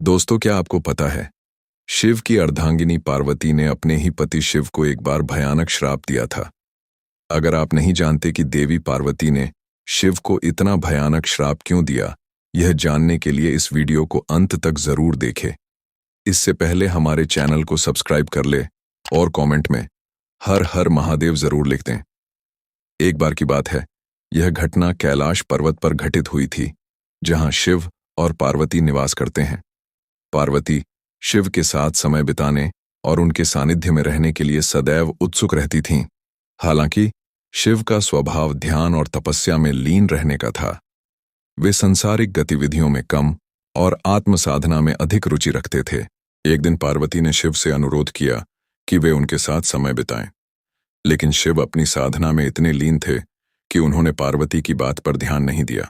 दोस्तों, क्या आपको पता है शिव की अर्धांगिनी पार्वती ने अपने ही पति शिव को एक बार भयानक श्राप दिया था। अगर आप नहीं जानते कि देवी पार्वती ने शिव को इतना भयानक श्राप क्यों दिया, यह जानने के लिए इस वीडियो को अंत तक जरूर देखें। इससे पहले हमारे चैनल को सब्सक्राइब कर ले और कमेंट में हर हर महादेव जरूर लिख दें। एक बार की बात है, यह घटना कैलाश पर्वत पर घटित हुई थी, जहां शिव और पार्वती निवास करते हैं। पार्वती शिव के साथ समय बिताने और उनके सानिध्य में रहने के लिए सदैव उत्सुक रहती थीं। हालांकि शिव का स्वभाव ध्यान और तपस्या में लीन रहने का था। वे सांसारिक गतिविधियों में कम और आत्म साधना में अधिक रुचि रखते थे। एक दिन पार्वती ने शिव से अनुरोध किया कि वे उनके साथ समय बिताएं, लेकिन शिव अपनी साधना में इतने लीन थे कि उन्होंने पार्वती की बात पर ध्यान नहीं दिया।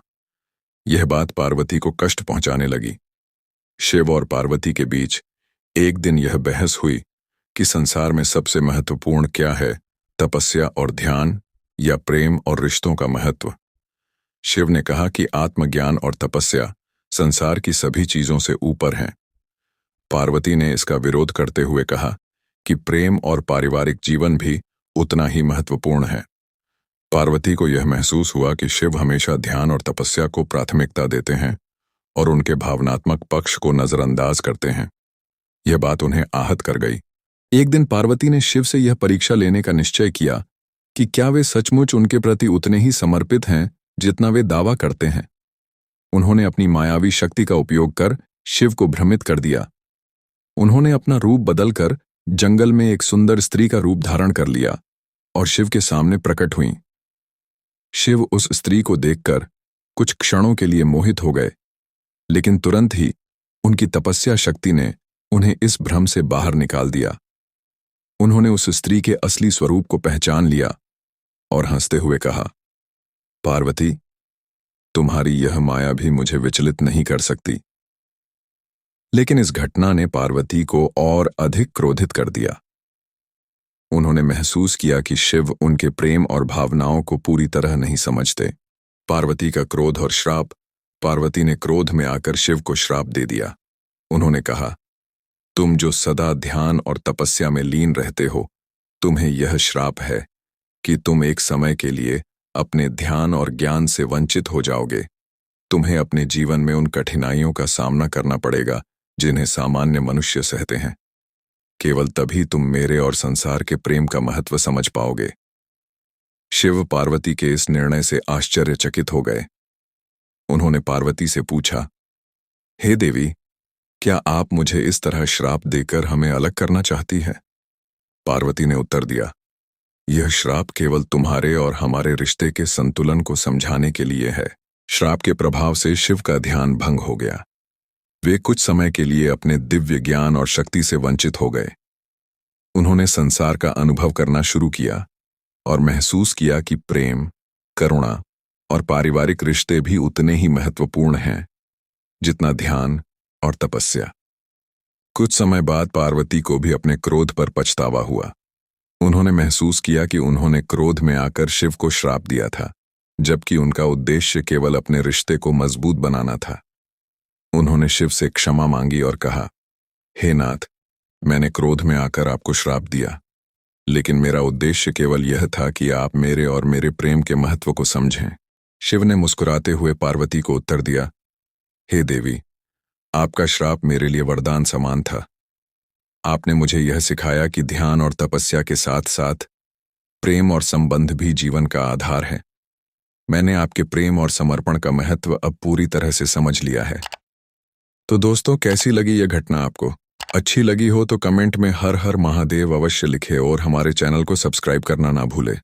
यह बात पार्वती को कष्ट पहुंचाने लगी। शिव और पार्वती के बीच एक दिन यह बहस हुई कि संसार में सबसे महत्वपूर्ण क्या है, तपस्या और ध्यान या प्रेम और रिश्तों का महत्व। शिव ने कहा कि आत्मज्ञान और तपस्या संसार की सभी चीजों से ऊपर हैं। पार्वती ने इसका विरोध करते हुए कहा कि प्रेम और पारिवारिक जीवन भी उतना ही महत्वपूर्ण है। पार्वती को यह महसूस हुआ कि शिव हमेशा ध्यान और तपस्या को प्राथमिकता देते हैं और उनके भावनात्मक पक्ष को नजरअंदाज करते हैं। यह बात उन्हें आहत कर गई। एक दिन पार्वती ने शिव से यह परीक्षा लेने का निश्चय किया कि क्या वे सचमुच उनके प्रति उतने ही समर्पित हैं जितना वे दावा करते हैं। उन्होंने अपनी मायावी शक्ति का उपयोग कर शिव को भ्रमित कर दिया। उन्होंने अपना रूप बदलकर जंगल में एक सुंदर स्त्री का रूप धारण कर लिया और शिव के सामने प्रकट हुईं। शिव उस स्त्री को देखकर कुछ क्षणों के लिए मोहित हो गए, लेकिन तुरंत ही उनकी तपस्या शक्ति ने उन्हें इस भ्रम से बाहर निकाल दिया। उन्होंने उस स्त्री के असली स्वरूप को पहचान लिया और हंसते हुए कहा, पार्वती, तुम्हारी यह माया भी मुझे विचलित नहीं कर सकती। लेकिन इस घटना ने पार्वती को और अधिक क्रोधित कर दिया। उन्होंने महसूस किया कि शिव उनके प्रेम और भावनाओं को पूरी तरह नहीं समझते। पार्वती का क्रोध और श्राप। पार्वती ने क्रोध में आकर शिव को श्राप दे दिया। उन्होंने कहा, तुम जो सदा ध्यान और तपस्या में लीन रहते हो, तुम्हें यह श्राप है कि तुम एक समय के लिए अपने ध्यान और ज्ञान से वंचित हो जाओगे। तुम्हें अपने जीवन में उन कठिनाइयों का सामना करना पड़ेगा जिन्हें सामान्य मनुष्य सहते हैं। केवल तभी तुम मेरे और संसार के प्रेम का महत्व समझ पाओगे। शिव पार्वती के इस निर्णय से आश्चर्यचकित हो गए। उन्होंने पार्वती से पूछा, हे देवी, क्या आप मुझे इस तरह श्राप देकर हमें अलग करना चाहती है? पार्वती ने उत्तर दिया, यह श्राप केवल तुम्हारे और हमारे रिश्ते के संतुलन को समझाने के लिए है। श्राप के प्रभाव से शिव का ध्यान भंग हो गया। वे कुछ समय के लिए अपने दिव्य ज्ञान और शक्ति से वंचित हो गए। उन्होंने संसार का अनुभव करना शुरू किया और महसूस किया कि प्रेम, करुणा और पारिवारिक रिश्ते भी उतने ही महत्वपूर्ण हैं जितना ध्यान और तपस्या। कुछ समय बाद पार्वती को भी अपने क्रोध पर पछतावा हुआ। उन्होंने महसूस किया कि उन्होंने क्रोध में आकर शिव को श्राप दिया था, जबकि उनका उद्देश्य केवल अपने रिश्ते को मजबूत बनाना था। उन्होंने शिव से क्षमा मांगी और कहा, हे नाथ, मैंने क्रोध में आकर आपको श्राप दिया, लेकिन मेरा उद्देश्य केवल यह था कि आप मेरे और मेरे प्रेम के महत्व को समझें। शिव ने मुस्कुराते हुए पार्वती को उत्तर दिया, हे देवी, आपका श्राप मेरे लिए वरदान समान था। आपने मुझे यह सिखाया कि ध्यान और तपस्या के साथ साथ प्रेम और संबंध भी जीवन का आधार है। मैंने आपके प्रेम और समर्पण का महत्व अब पूरी तरह से समझ लिया है। तो दोस्तों, कैसी लगी यह घटना आपको? अच्छी लगी हो तो कमेंट में हर हर महादेव अवश्य लिखें और हमारे चैनल को सब्सक्राइब करना ना भूलें।